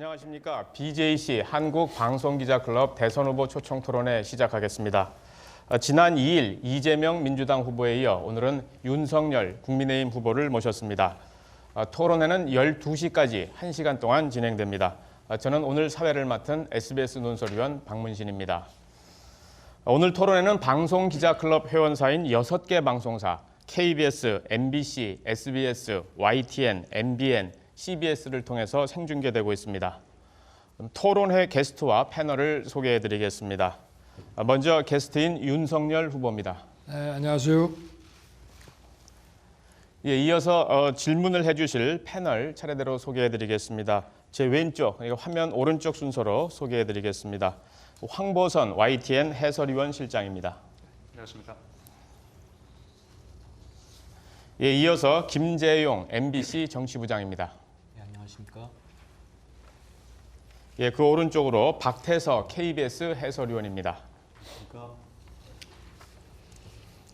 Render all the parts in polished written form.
안녕하십니까. BJC 한국방송기자클럽 대선후보 초청토론회 시작하겠습니다. 지난 2일 이재명 민주당 후보에 이어 오늘은 윤석열 국민의힘 후보를 모셨습니다. 토론회는 12시까지 1시간 동안 진행됩니다. 저는 오늘 사회를 맡은 SBS 논설위원 박문신입니다. 오늘 토론회는 방송기자클럽 회원사인 6개 방송사 KBS, MBC, SBS, YTN, MBN, CBS를 통해서 생중계되고 있습니다. 토론회 게스트와 패널을 소개해드리겠습니다. 먼저 게스트인 윤석열 후보입니다. 네, 안녕하세요. 예, 이어서 질문을 해주실 패널 차례대로 소개해드리겠습니다. 제 왼쪽, 화면 오른쪽 순서로 소개해드리겠습니다. 황보선 YTN 해설위원 실장입니다. 안녕하십니까. 예, 이어서 김재용 MBC 정치부장입니다. 네, 안녕하십니까. 예, 그 오른쪽으로 박태서 KBS 해설위원입니다. 안녕하십니까.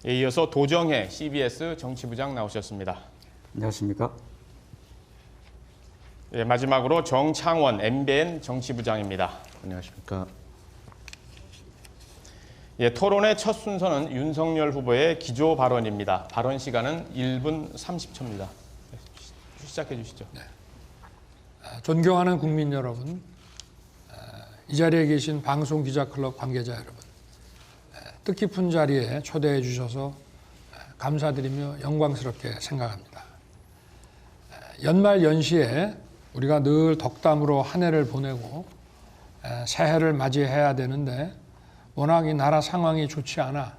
예, 이어서 도정혜 CBS 정치부장 나오셨습니다. 안녕하십니까. 예, 마지막으로 정창원 MBN 정치부장입니다. 안녕하십니까. 예, 토론의 첫 순서는 윤석열 후보의 기조 발언입니다. 발언 시간은 1분 30초입니다. 시작해 주시죠. 네. 존경하는 국민 여러분, 이 자리에 계신 방송기자클럽 관계자 여러분, 뜻깊은 자리에 초대해 주셔서 감사드리며 영광스럽게 생각합니다. 연말 연시에 우리가 늘 덕담으로 한 해를 보내고 새해를 맞이해야 되는데 워낙 이 나라 상황이 좋지 않아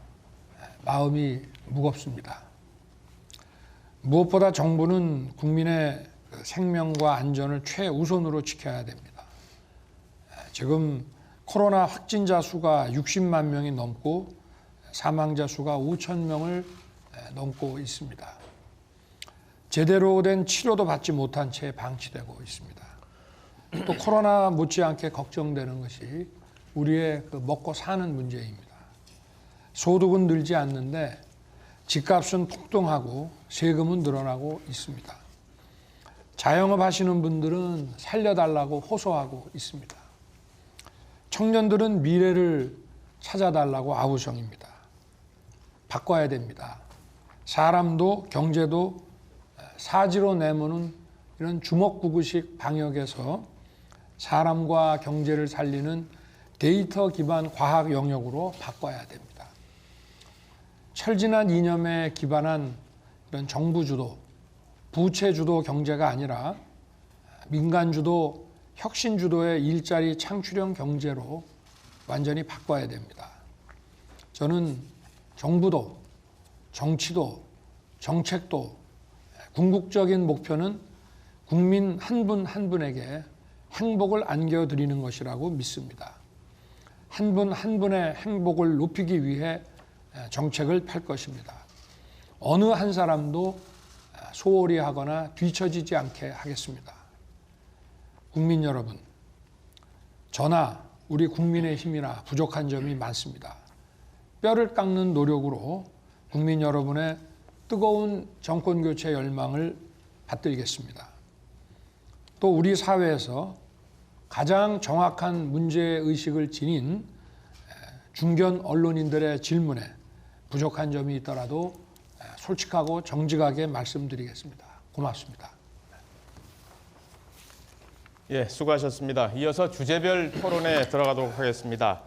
마음이 무겁습니다. 무엇보다 정부는 국민의 생명과 안전을 최우선으로 지켜야 됩니다. 지금 코로나 확진자 수가 60만 명이 넘고 사망자 수가 5천 명을 넘고 있습니다. 제대로 된 치료도 받지 못한 채 방치되고 있습니다. 또 코로나 못지않게 걱정되는 것이 우리의 먹고 사는 문제입니다. 소득은 늘지 않는데 집값은 폭등하고 세금은 늘어나고 있습니다. 자영업 하시는 분들은 살려달라고 호소하고 있습니다. 청년들은 미래를 찾아달라고 아우성입니다. 바꿔야 됩니다. 사람도 경제도 사지로 내모는 이런 주먹구구식 방역에서 사람과 경제를 살리는 데이터 기반 과학 영역으로 바꿔야 됩니다. 철진한 이념에 기반한 이런 정부 주도, 부채 주도 경제가 아니라 민간 주도, 혁신 주도의 일자리 창출형 경제로 완전히 바꿔야 됩니다. 저는 정부도, 정치도, 정책도 궁극적인 목표는 국민 한 분 한 분에게 행복을 안겨드리는 것이라고 믿습니다. 한 분 한 분의 행복을 높이기 위해 정책을 펼 것입니다. 어느 한 사람도 소홀히 하거나 뒤처지지 않게 하겠습니다. 국민 여러분, 저나 우리 국민의힘이나 부족한 점이 많습니다. 뼈를 깎는 노력으로 국민 여러분의 뜨거운 정권교체 열망을 받들겠습니다. 또 우리 사회에서 가장 정확한 문제의식을 지닌 중견 언론인들의 질문에 부족한 점이 있더라도 솔직하고 정직하게 말씀드리겠습니다. 고맙습니다. 예, 수고하셨습니다. 이어서 주제별 토론에 들어가도록 하겠습니다.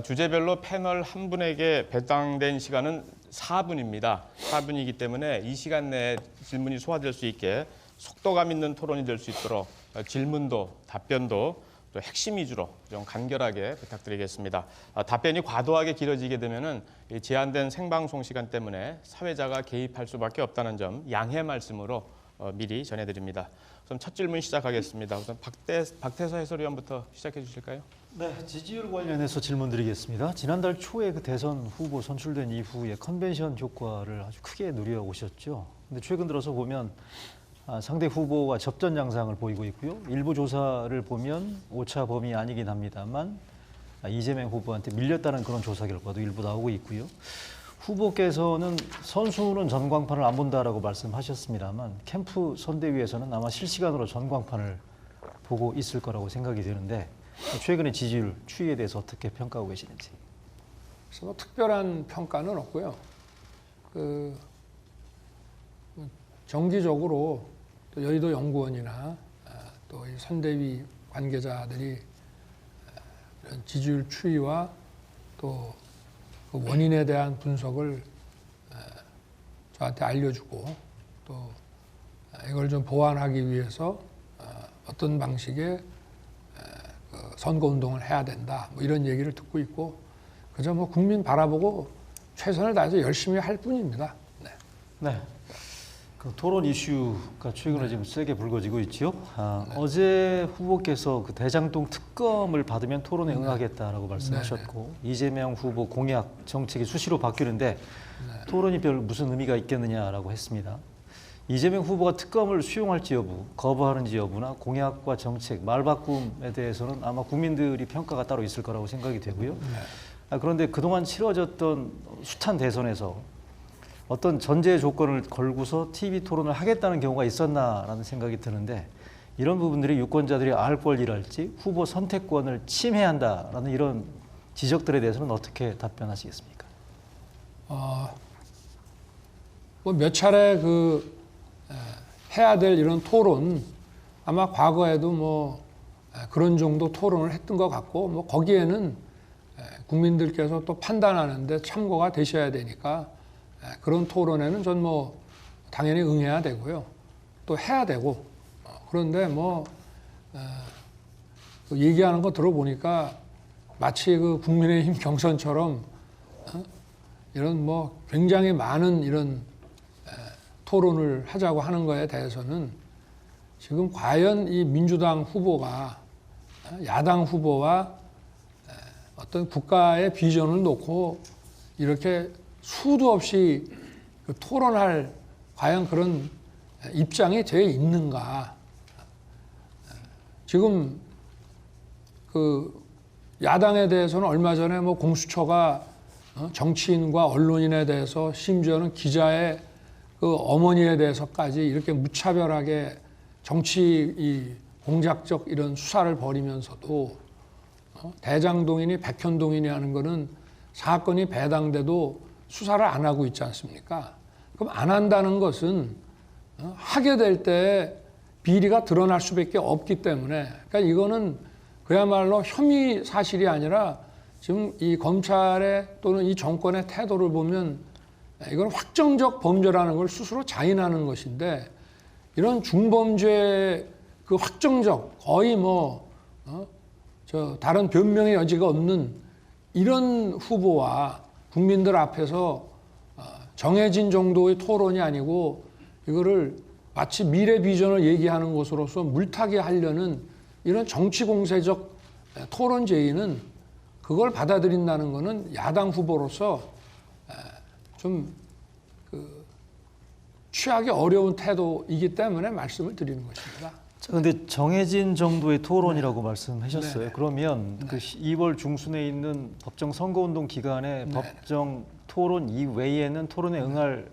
주제별로 패널 한 분에게 배당된 시간은 4분입니다. 4분이기 때문에 이 시간 내에 질문이 소화될 수 있게 속도감 있는 토론이 될 수 있도록 질문도 답변도 또 핵심 위주로 좀 간결하게 부탁드리겠습니다. 답변이 과도하게 길어지게 되면은 제한된 생방송 시간 때문에 사회자가 개입할 수밖에 없다는 점 양해 말씀으로 미리 전해드립니다. 그럼 첫 질문 시작하겠습니다. 우선 박태서 해설위원부터 시작해 주실까요? 네, 지지율 관련해서 질문드리겠습니다. 지난달 초에 그 대선 후보 선출된 이후에 컨벤션 효과를 아주 크게 누려오셨죠. 근데 최근 들어서 보면 상대 후보가 접전 양상을 보이고 있고요. 일부 조사를 보면 오차 범위 아니긴 합니다만 이재명 후보한테 밀렸다는 그런 조사 결과도 일부 나오고 있고요. 후보께서는 선수는 전광판을 안 본다라고 말씀하셨습니다만 캠프 선대위에서는 아마 실시간으로 전광판을 보고 있을 거라고 생각이 되는데 최근의 지지율 추이에 대해서 어떻게 평가하고 계시는지. 그래서 뭐 특별한 평가는 없고요. 정기적으로 또 여의도 연구원이나 또 이 선대위 관계자들이 이런 지지율 추이와 또 그 원인에 대한 분석을 저한테 알려주고 또 이걸 좀 보완하기 위해서 어떤 방식의 그 선거운동을 해야 된다 뭐 이런 얘기를 듣고 있고 그저 뭐 국민 바라보고 최선을 다해서 열심히 할 뿐입니다. 네. 네. 그 토론 이슈가 최근에 지금 세게 불거지고 있죠. 어제 후보께서 그 대장동 특검을 받으면 토론에 응하겠다라고 말씀하셨고 이재명 후보 공약 정책이 수시로 바뀌는데 토론이 별 무슨 의미가 있겠느냐라고 했습니다. 이재명 후보가 특검을 수용할지 여부, 거부하는지 여부나 공약과 정책, 말바꿈에 대해서는 아마 국민들이 평가가 따로 있을 거라고 생각이 되고요. 그런데 그동안 치러졌던 숱한 대선에서 어떤 전제 조건을 걸고서 TV 토론을 하겠다는 경우가 있었나라는 생각이 드는데 이런 부분들이 유권자들이 알 권리랄지 후보 선택권을 침해한다라는 이런 지적들에 대해서는 어떻게 답변하시겠습니까? 뭐 몇 차례 해야 될 이런 토론 아마 과거에도 뭐 그런 정도 토론을 했던 것 같고 뭐 거기에는 국민들께서 또 판단하는데 참고가 되셔야 되니까 그런 토론에는 전 뭐 당연히 응해야 되고요. 또 해야 되고 그런데 뭐 얘기하는 거 들어보니까 마치 그 국민의힘 경선처럼 이런 뭐 굉장히 많은 이런 토론을 하자고 하는 거에 대해서는 지금 과연 이 민주당 후보가 야당 후보와 어떤 국가의 비전을 놓고 이렇게 수도 없이 그 토론할 과연 그런 입장이 되어 있는가. 지금 그 야당에 대해서는 얼마 전에 뭐 공수처가 정치인과 언론인에 대해서 심지어는 기자의 그 어머니에 대해서까지 이렇게 무차별하게 정치 이 공작적 이런 수사를 벌이면서도 대장동이니 백현동이니 하는 거는 사건이 배당돼도 수사를 안 하고 있지 않습니까? 그럼 안 한다는 것은 하게 될 때 비리가 드러날 수밖에 없기 때문에 그러니까 이거는 그야말로 혐의 사실이 아니라 지금 이 검찰의 또는 이 정권의 태도를 보면 이건 확정적 범죄라는 걸 스스로 자인하는 것인데 이런 중범죄 그 확정적 거의 다른 변명의 여지가 없는 이런 후보와 국민들 앞에서 정해진 정도의 토론이 아니고 이거를 마치 미래 비전을 얘기하는 것으로서 물타기 하려는 이런 정치 공세적 토론 제의는 그걸 받아들인다는 것은 야당 후보로서 좀 취하기 어려운 태도이기 때문에 말씀을 드리는 것입니다. 그런데 정해진 정도의 토론이라고 말씀하셨어요. 그러면 그 2월 중순에 있는 법정 선거운동 기간에 법정 토론 이외에는 토론에 응할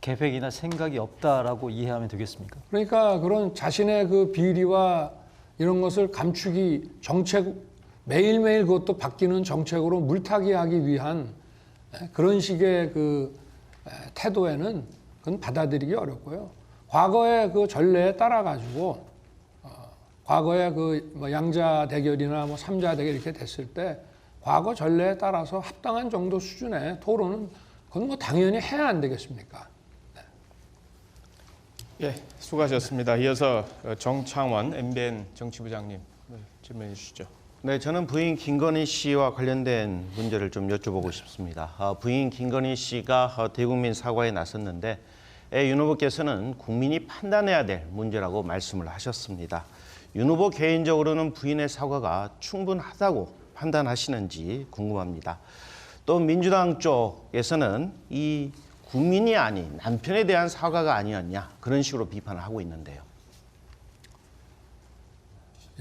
계획이나 생각이 없다라고 이해하면 되겠습니까? 그러니까 그런 자신의 그 비리와 이런 것을 감추기 정책 매일매일 그것도 바뀌는 정책으로 물타기하기 위한 그런 식의 그 태도에는 그건 받아들이기 어렵고요. 과거의 그 전례에 따라 가지고 과거의 그 뭐 양자 대결이나 뭐 삼자 대결 이렇게 됐을 때 과거 전례에 따라서 합당한 정도 수준의 토론은 그건 뭐 당연히 해야 안 되겠습니까? 예, 수고하셨습니다. 이어서 정창원 MBN 정치부장님 질문해 주시죠. 네, 저는 부인 김건희 씨와 관련된 문제를 좀 여쭤보고 싶습니다. 부인 김건희 씨가 대국민 사과에 나섰는데 윤 후보께서는 국민이 판단해야 될 문제라고 말씀을 하셨습니다. 윤 후보 개인적으로는 부인의 사과가 충분하다고 판단하시는지 궁금합니다. 또 민주당 쪽에서는 이 국민이 아닌 남편에 대한 사과가 아니었냐 그런 식으로 비판을 하고 있는데요.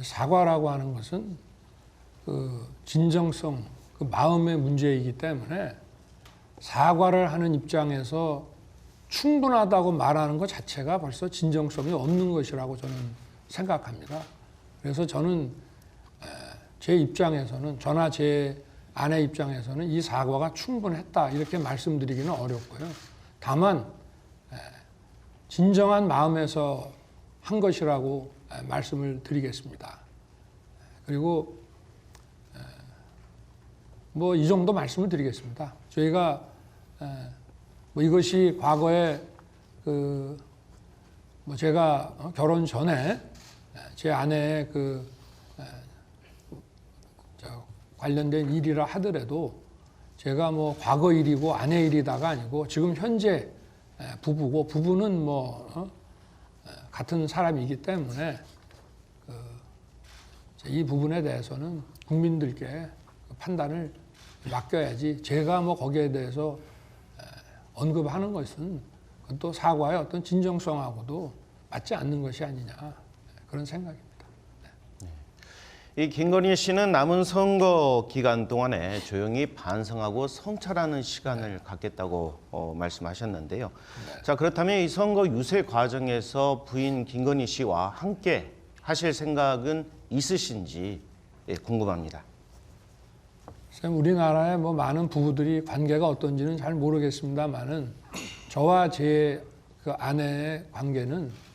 사과라고 하는 것은 그 진정성, 그 마음의 문제이기 때문에 사과를 하는 입장에서 충분하다고 말하는 것 자체가 벌써 진정성이 없는 것이라고 저는 생각합니다. 그래서 저는 제 입장에서는 저나 제 아내 입장에서는 이 사과가 충분했다 이렇게 말씀드리기는 어렵고요. 다만 진정한 마음에서 한 것이라고 말씀을 드리겠습니다. 그리고 뭐 이 정도 말씀을 드리겠습니다. 저희가 뭐 이것이 과거에 뭐 제가 결혼 전에 제 아내의 관련된 일이라 하더라도 제가 뭐 과거 일이고 아내 일이다가 아니고 지금 현재 부부고 부부는 뭐 같은 사람이기 때문에 이 부분에 대해서는 국민들께 판단을 맡겨야지 제가 뭐 거기에 대해서 언급하는 것은 그건 또 사과의 어떤 진정성하고도 맞지 않는 것이 아니냐 그런 생각입니다. 이 김건희 씨는 남은 선거 기간 동안에 조용히 반성하고 성찰하는 시간을 갖겠다고 말씀하셨는데요. 자, 그렇다면 이 선거 유세 과정에서 부인 김건희 씨와 함께 하실 생각은 있으신지 궁금합니다. 우리나라에 뭐 많은 부부들이 관계가 어떤지는 잘 모르겠습니다만은 저와 제 그 아내의 관계는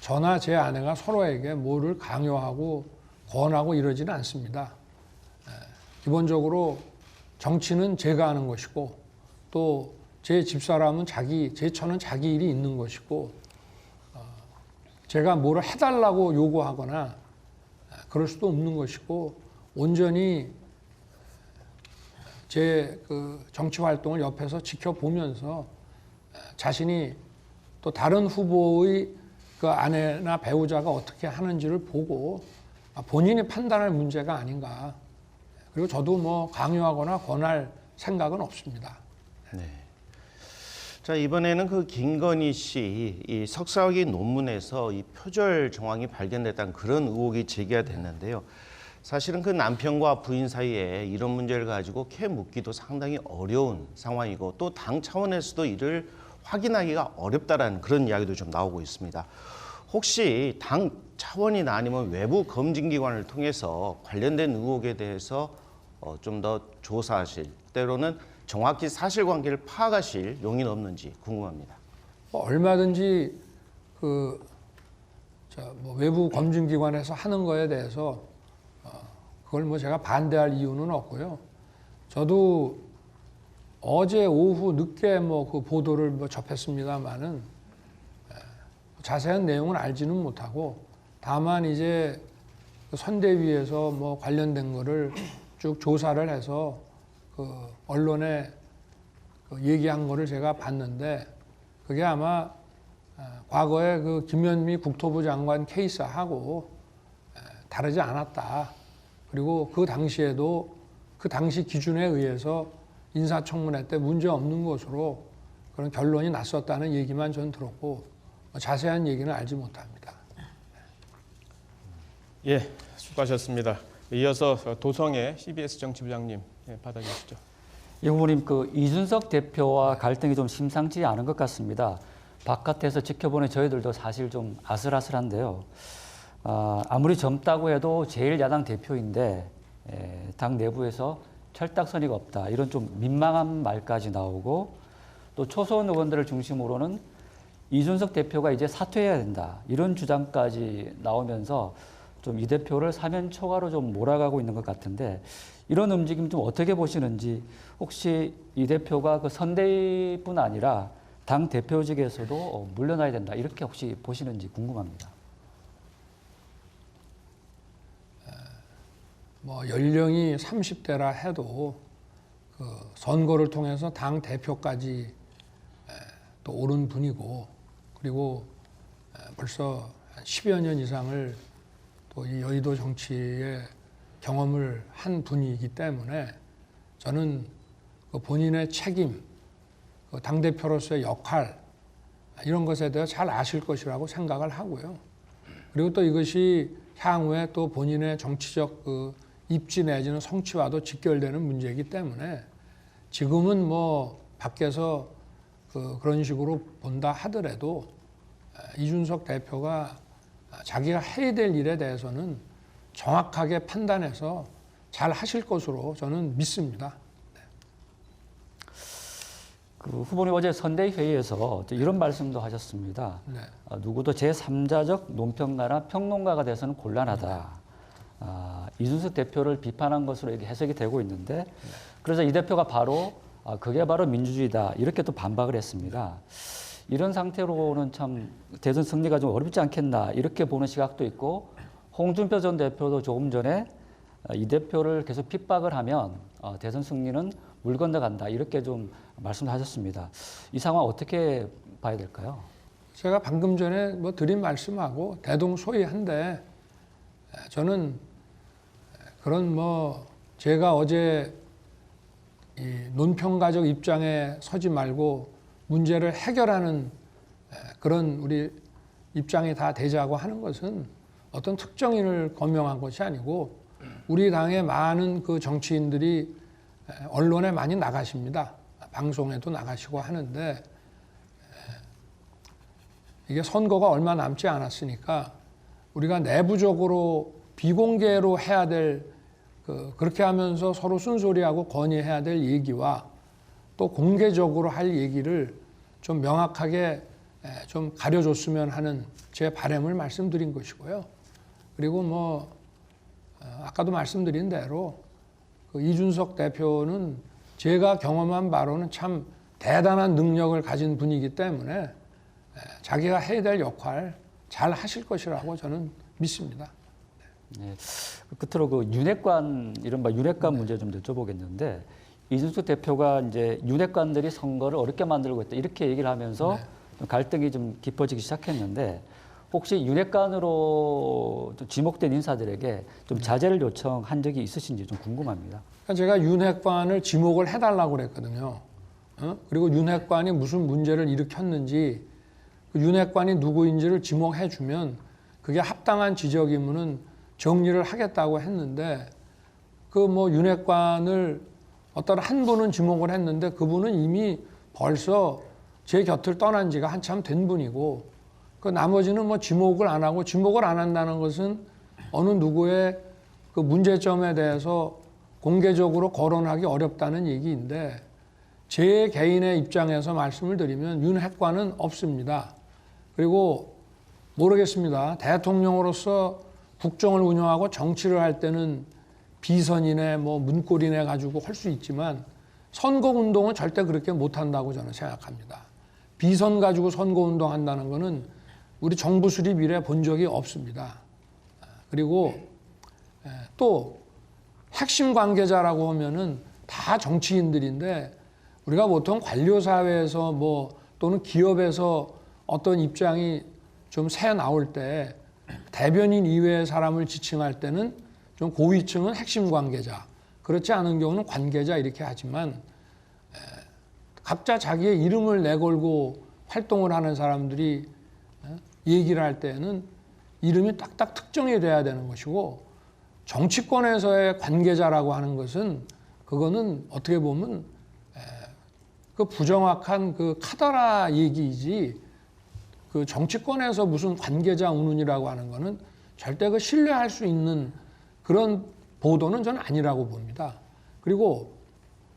저나 제 아내가 서로에게 뭐를 강요하고 권하고 이러지는 않습니다. 기본적으로 정치는 제가 하는 것이고 또 제 집사람은 제 처는 자기 일이 있는 것이고 제가 뭐를 해달라고 요구하거나 그럴 수도 없는 것이고 온전히 제 그 정치 활동을 옆에서 지켜보면서 자신이 또 다른 후보의 그 아내나 배우자가 어떻게 하는지를 보고 본인이 판단할 문제가 아닌가. 그리고 저도 뭐 강요하거나 권할 생각은 없습니다. 네. 자, 이번에는 그 김건희 씨 이 석사학위 논문에서 이 표절 정황이 발견됐다는 그런 의혹이 제기가 됐는데요. 사실은 그 남편과 부인 사이에 이런 문제를 가지고 캐 묻기도 상당히 어려운 상황이고 또 당 차원에서도 이를 확인하기가 어렵다라는 그런 이야기도 좀 나오고 있습니다. 혹시 당 차원이나 아니면 외부 검증기관을 통해서 관련된 의혹에 대해서 좀 더 조사하실 때로는 정확히 사실관계를 파악하실 용의는 없는지 궁금합니다. 얼마든지 뭐 외부 검증기관에서 하는 거에 대해서 그걸 뭐 제가 반대할 이유는 없고요. 저도 어제 오후 늦게 뭐 그 보도를 뭐 접했습니다만은 자세한 내용은 알지는 못하고 다만 이제 선대위에서 뭐 관련된 거를 쭉 조사를 해서 그 언론에 얘기한 거를 제가 봤는데 그게 아마 과거에 그 김현미 국토부 장관 케이스하고 다르지 않았다. 그리고 그 당시에도 그 당시 기준에 의해서 인사청문회 때 문제 없는 것으로 그런 결론이 났었다는 얘기만 전 들었고 자세한 얘기는 알지 못합니다. 예, 수고하셨습니다. 이어서 도성의 CBS 정치부장님 받아 주시죠. 예, 후보님, 그 이준석 대표와 갈등이 좀 심상치 않은 것 같습니다. 바깥에서 지켜보는 저희들도 사실 좀 아슬아슬한데요. 아무리 젊다고 해도 제일 야당 대표인데 당 내부에서 철딱서니가 없다. 이런 좀 민망한 말까지 나오고 또 초선 의원들을 중심으로는 이준석 대표가 이제 사퇴해야 된다. 이런 주장까지 나오면서 좀 이 대표를 사면 초과로 좀 몰아가고 있는 것 같은데 이런 움직임 좀 어떻게 보시는지 혹시 이 대표가 그 선대위뿐 아니라 당 대표직에서도 물러나야 된다. 이렇게 혹시 보시는지 궁금합니다. 뭐 연령이 30대라 해도 그 선거를 통해서 당 대표까지 또 오른 분이고 그리고 벌써 한 10여 년 이상을 또 이 여의도 정치에 경험을 한 분이기 때문에 저는 그 본인의 책임, 그 당대표로서의 역할 이런 것에 대해 잘 아실 것이라고 생각을 하고요. 그리고 또 이것이 향후에 또 본인의 정치적 그 입지 내지는 성취와도 직결되는 문제이기 때문에 지금은 뭐 밖에서 그런 식으로 본다 하더라도 이준석 대표가 자기가 해야 될 일에 대해서는 정확하게 판단해서 잘 하실 것으로 저는 믿습니다. 그 후보님 어제 선대회의에서 이런 말씀도 하셨습니다. 네. 누구도 제3자적 논평가나 평론가가 돼서는 곤란하다. 이준석 대표를 비판한 것으로 이렇게 해석이 되고 있는데 그래서 이 대표가 바로 그게 바로 민주주의다 이렇게 또 반박을 했습니다. 이런 상태로는 참 대선 승리가 좀 어렵지 않겠나 이렇게 보는 시각도 있고 홍준표 전 대표도 조금 전에 이 대표를 계속 핍박을 하면 대선 승리는 물 건너간다 이렇게 좀 말씀하셨습니다. 이 상황 어떻게 봐야 될까요? 제가 방금 전에 뭐 드린 말씀하고 대동소이한데 저는 그런 뭐 제가 어제 이 논평가적 입장에 서지 말고 문제를 해결하는 그런 우리 입장이 다 되자고 하는 것은 어떤 특정인을 거명한 것이 아니고 우리 당의 많은 그 정치인들이 언론에 많이 나가십니다. 방송에도 나가시고 하는데 이게 선거가 얼마 남지 않았으니까 우리가 내부적으로 비공개로 해야 될 그렇게 하면서 서로 쓴소리하고 건의해야 될 얘기와 또 공개적으로 할 얘기를 좀 명확하게 좀 가려줬으면 하는 제 바람을 말씀드린 것이고요. 그리고 뭐 아까도 말씀드린 대로 그 이준석 대표는 제가 경험한 바로는 참 대단한 능력을 가진 분이기 때문에 자기가 해야 될 역할 잘 하실 것이라고 저는 믿습니다. 네. 끝으로 그 윤핵관 이른바 윤핵관 문제 좀 여쭤보겠는데 이준석 대표가 이제 윤핵관들이 선거를 어렵게 만들고 있다 이렇게 얘기를 하면서 좀 갈등이 좀 깊어지기 시작했는데 혹시 윤핵관으로 좀 지목된 인사들에게 좀 자제를 요청한 적이 있으신지 좀 궁금합니다. 그러니까 제가 윤핵관을 지목을 해달라고 그랬거든요. 그리고 윤핵관이 무슨 문제를 일으켰는지 그 윤핵관이 누구인지를 지목해주면 그게 합당한 지적이면은 정리를 하겠다고 했는데 그 뭐 윤핵관을 어떤 한 분은 지목을 했는데 그분은 이미 벌써 제 곁을 떠난 지가 한참 된 분이고 그 나머지는 뭐 지목을 안 하고 지목을 안 한다는 것은 어느 누구의 그 문제점에 대해서 공개적으로 거론하기 어렵다는 얘기인데 제 개인의 입장에서 말씀을 드리면 윤핵관은 없습니다. 그리고 모르겠습니다. 대통령으로서 국정을 운영하고 정치를 할 때는 비선이네 뭐 문고리네 가지고 할 수 있지만 선거운동은 절대 그렇게 못한다고 저는 생각합니다. 비선 가지고 선거운동 한다는 거는 우리 정부 수립 이래 본 적이 없습니다. 그리고 또 핵심 관계자라고 하면은 다 정치인들인데 우리가 보통 관료사회에서 뭐 또는 기업에서 어떤 입장이 좀 새 나올 때 대변인 이외의 사람을 지칭할 때는 좀 고위층은 핵심 관계자, 그렇지 않은 경우는 관계자 이렇게 하지만 각자 자기의 이름을 내걸고 활동을 하는 사람들이 얘기를 할 때는 이름이 딱딱 특정이 돼야 되는 것이고 정치권에서의 관계자라고 하는 것은 그거는 어떻게 보면 그 부정확한 그 카더라 얘기이지 그 정치권에서 무슨 관계자 운운이라고 하는 거는 절대 그 신뢰할 수 있는 그런 보도는 저는 아니라고 봅니다. 그리고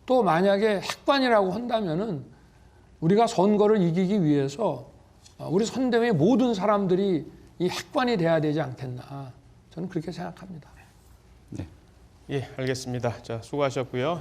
또 만약에 핵관이라고 한다면은 우리가 선거를 이기기 위해서 우리 선대위 모든 사람들이 이 핵관이 돼야 되지 않겠나 저는 그렇게 생각합니다. 예, 알겠습니다. 자, 수고하셨고요.